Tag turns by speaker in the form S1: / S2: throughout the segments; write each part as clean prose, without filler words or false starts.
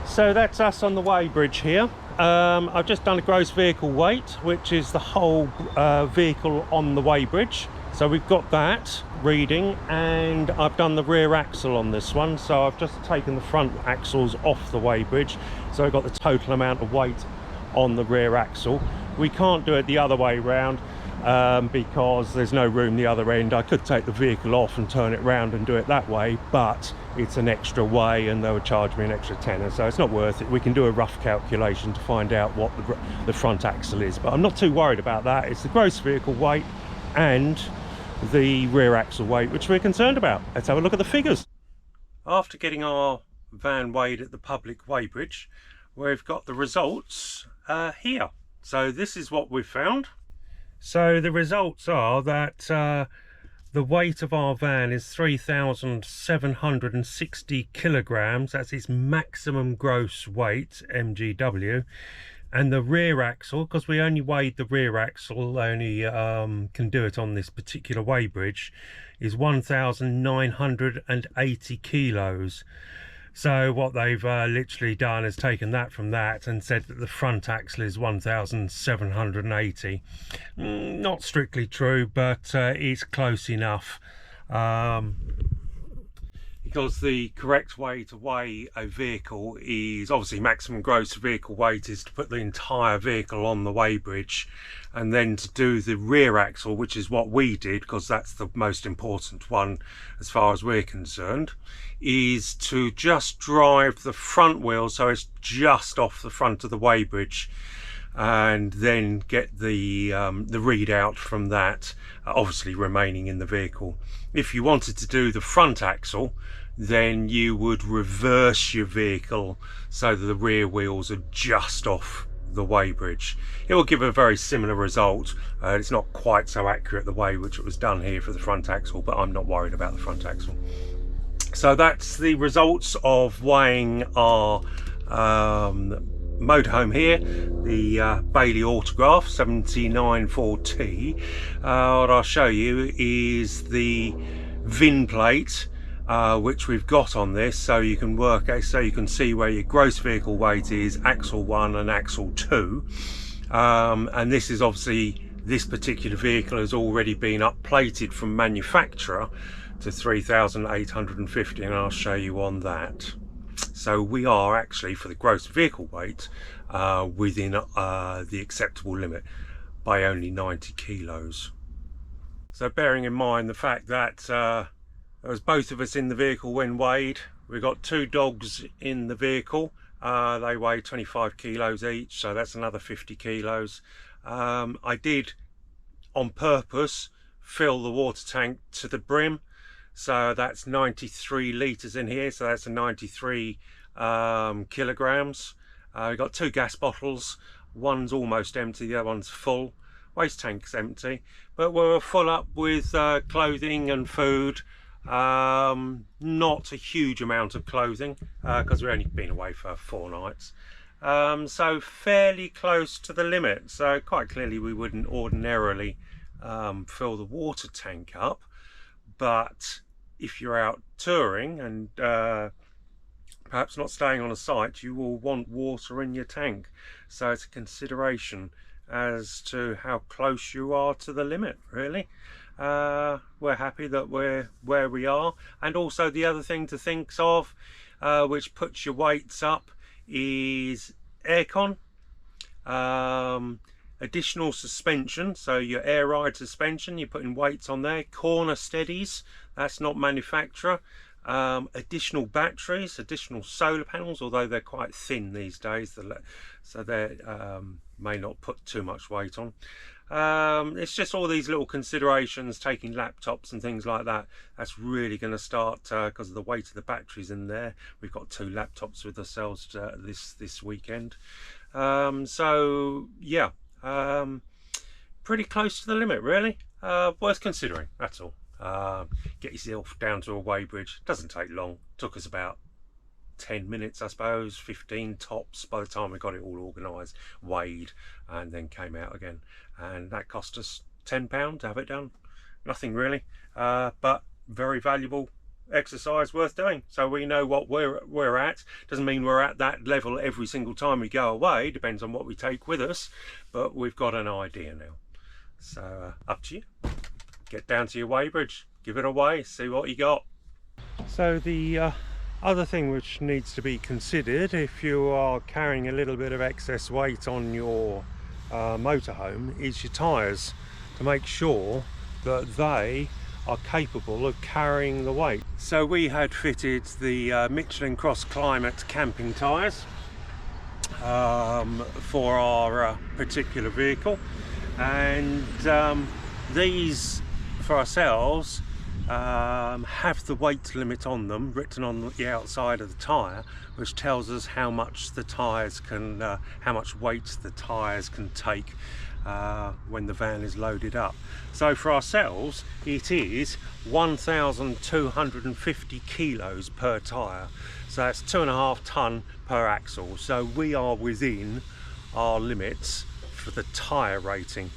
S1: So that's us on the weighbridge here. I've just done a gross vehicle weight, which is the whole vehicle on the weighbridge. So we've got that reading, and I've done the rear axle on this one. So I've just taken the front axles off the weighbridge. So I've got the total amount of weight on the rear axle. We can't do it the other way round because there's no room the other end. I could take the vehicle off and turn it round and do it that way, but it's an extra way and they would charge me an extra tenner, so it's not worth it. We can do a rough calculation to find out what the front axle is, but I'm not too worried about that. It's the gross vehicle weight and the rear axle weight which we're concerned about. Let's have a look at the figures. After getting our van weighed at the public weighbridge, we've got the results here. So this is what we've found. So the results are that the weight of our van is 3,760 kilograms. That's its maximum gross weight, MGW. And the rear axle, because we only weighed the rear axle, only can do it on this particular weighbridge, is 1,980 kilos. So what they've literally done is taken that from that and said that the front axle is 1,780. Not strictly true, but it's close enough. Because the correct way to weigh a vehicle is obviously maximum gross vehicle weight is to put the entire vehicle on the weighbridge, and then to do the rear axle, which is what we did because that's the most important one as far as we're concerned, is to just drive the front wheel so it's just off the front of the weighbridge, and then get the readout from that, obviously remaining in the vehicle. If you wanted to do the front axle, then you would reverse your vehicle so that the rear wheels are just off the weighbridge. It will give a very similar result. It's not quite so accurate the way which it was done here for the front axle, but I'm not worried about the front axle. So that's the results of weighing our motorhome here, the Bailey Autograph 794T. What I'll show you is the VIN plate which we've got on this, so you can work out, so you can see where your gross vehicle weight is, axle 1 and axle 2. And this is obviously, this particular vehicle has already been upplated from manufacturer to 3,850, and I'll show you on that. So we are actually, for the gross vehicle weight, within the acceptable limit by only 90 kilos. So bearing in mind the fact that there was both of us in the vehicle when weighed, we've got 2 dogs in the vehicle. They weigh 25 kilos each, so that's another 50 kilos. I did on purpose fill the water tank to the brim, so that's 93 litres in here, so that's a 93 kilograms. We've got 2 gas bottles, one's almost empty, the other one's full. Waste tank's empty, but we're full up with clothing and food. Not a huge amount of clothing because we've only been away for 4 nights, so fairly close to the limit. So quite clearly we wouldn't ordinarily fill the water tank up, but if you're out touring and perhaps not staying on a site, you will want water in your tank, so it's a consideration as to how close you are to the limit, really. We're happy that we're where we are. And also the other thing to think of, which puts your weights up, is aircon, additional suspension, so your air ride suspension, you're putting weights on there, corner steadies, that's not manufacturer, additional batteries, additional solar panels, although they're quite thin these days, so they may not put too much weight on. It's just all these little considerations, taking laptops and things like that. That's really going to start because of the weight of the batteries in there. We've got 2 laptops with ourselves this weekend. So yeah, pretty close to the limit, really. Worth considering, that's all. Get yourself down to a weighbridge. Doesn't take long. Took us about 10 minutes, I suppose, 15 tops by the time we got it all organised, weighed, and then came out again. And that cost us £10 to have it done. Nothing really, but very valuable exercise worth doing, so we know what we're at. Doesn't mean we're at that level every single time we go away, depends on what we take with us, but we've got an idea now. So up to you. Get down to your weighbridge, give it a weigh, see what you got. So the other thing which needs to be considered if you are carrying a little bit of excess weight on your motorhome is your tyres, to make sure that they are capable of carrying the weight. So we had fitted the Michelin Cross Climate camping tyres for our particular vehicle, and these for ourselves have the weight limit on them written on the outside of the tyre, which tells us how much the tyres can, how much weight the tyres can take when the van is loaded up. So for ourselves it is 1,250 kilos per tyre, so that's 2.5 tonne per axle. So we are within our limits for the tyre rating.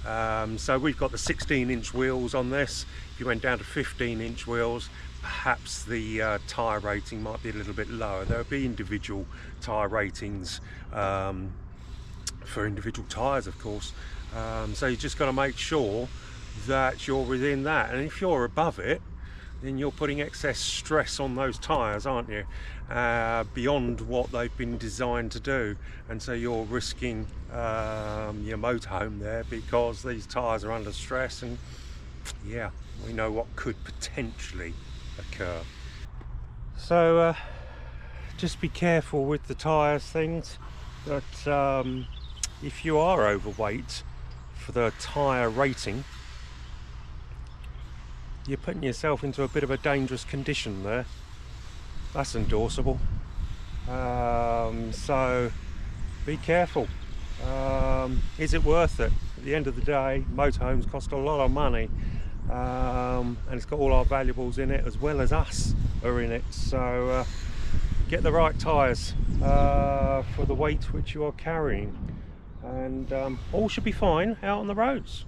S1: So we've got the 16-inch wheels on this. If you went down to 15-inch wheels, perhaps the tyre rating might be a little bit lower. There will be individual tyre ratings for individual tyres, of course. So you just got to make sure that you're within that, and if you're above it, then you're putting excess stress on those tyres, aren't you, beyond what they've been designed to do, and so you're risking your motorhome there because these tyres are under stress, and yeah, we know what could potentially occur. So just be careful with the tyres things, that if you are overweight for the tyre rating, you're putting yourself into a bit of a dangerous condition there. That's endorsable. So be careful. Is it worth it? At the end of the day, motorhomes cost a lot of money, and it's got all our valuables in it as well as us are in it. So get the right tyres for the weight which you are carrying, and all should be fine out on the roads.